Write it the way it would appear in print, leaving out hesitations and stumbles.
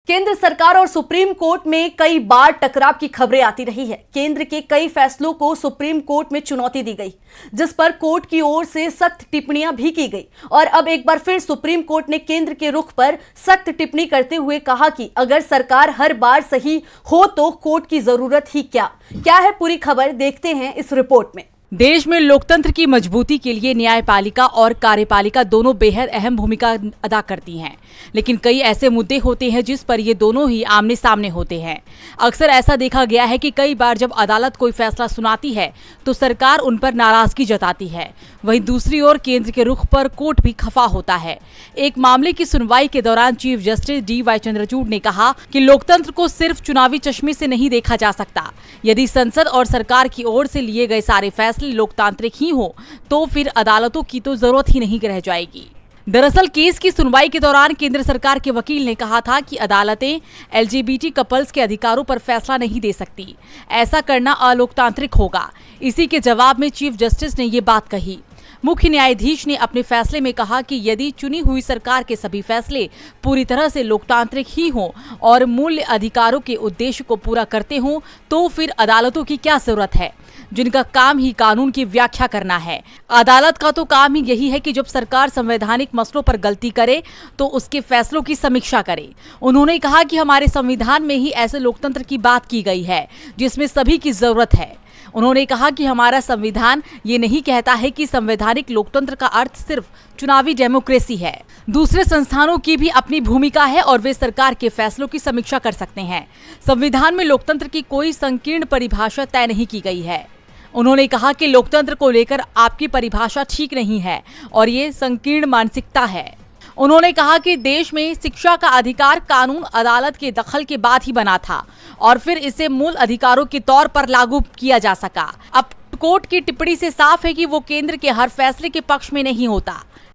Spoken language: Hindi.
केंद्र सरकार और सुप्रीम कोर्ट में कई बार टकराव की खबरें आती रही है। केंद्र के कई फैसलों को सुप्रीम कोर्ट में चुनौती दी गई, जिस पर कोर्ट की ओर से सख्त टिप्पणियां भी की गई। और अब एक बार फिर सुप्रीम कोर्ट ने केंद्र के रुख पर सख्त टिप्पणी करते हुए कहा कि अगर सरकार हर बार सही हो तो कोर्ट की जरूरत ही क्या है पूरी खबर देखते हैं इस रिपोर्ट में। देश में लोकतंत्र की मजबूती के लिए न्यायपालिका और कार्यपालिका दोनों बेहद अहम भूमिका अदा करती हैं, लेकिन कई ऐसे मुद्दे होते हैं जिस पर ये दोनों ही आमने सामने होते हैं। अक्सर ऐसा देखा गया है कि कई बार जब अदालत कोई फैसला सुनाती है तो सरकार उन पर नाराजगी जताती है, वहीं दूसरी ओर केंद्र के रुख पर कोर्ट भी खफा होता है। एक मामले की सुनवाई के दौरान चीफ जस्टिस डी.वाई. चंद्रचूड़ ने कहा कि लोकतंत्र को सिर्फ चुनावी चश्मे से नहीं देखा जा सकता। यदि संसद और सरकार की ओर से लिए गए सारे फैसले लोकतांत्रिक ही हो तो फिर अदालतों की तो जरूरत ही नहीं रह जाएगी। दरअसल केस की सुनवाई के दौरान केंद्र सरकार के वकील ने कहा था कि अदालतें LGBT कपल्स के अधिकारों पर फैसला नहीं दे सकती, ऐसा करना अलोकतांत्रिक होगा। इसी के जवाब में चीफ जस्टिस ने ये बात कही। मुख्य न्यायाधीश ने अपने फैसले में कहा कि यदि चुनी हुई सरकार के सभी फैसले पूरी तरह से लोकतांत्रिक ही हों और मूल्य अधिकारों के उद्देश्य को पूरा करते हों तो फिर अदालतों की क्या जरूरत है, जिनका काम ही कानून की व्याख्या करना है। अदालत का तो काम ही यही है कि जब सरकार संवैधानिक मसलों पर गलती करे तो उसके फैसलों की समीक्षा करे। उन्होंने कहा कि हमारे संविधान में ही ऐसे लोकतंत्र की बात की गई है जिसमें सभी की जरूरत है। उन्होंने कहा कि हमारा संविधान ये नहीं कहता है कि संवैधानिक लोकतंत्र का अर्थ सिर्फ चुनावी डेमोक्रेसी है। दूसरे संस्थानों की भी अपनी भूमिका है और वे सरकार के फैसलों की समीक्षा कर सकते हैं। संविधान में लोकतंत्र की कोई संकीर्ण परिभाषा तय नहीं की गई है। उन्होंने कहा कि लोकतंत्र को लेकर आपकी परिभाषा ठीक नहीं है और ये संकीर्ण मानसिकता है। उन्होंने कहा कि देश में शिक्षा का अधिकार कानून अदालत के दखल के बाद ही बना था और फिर इसे मूल अधिकारों के तौर पर लागू किया जा सका। अब कोर्ट की टिप्पणी से साफ है कि वो केंद्र के हर फैसले के पक्ष में नहीं होता।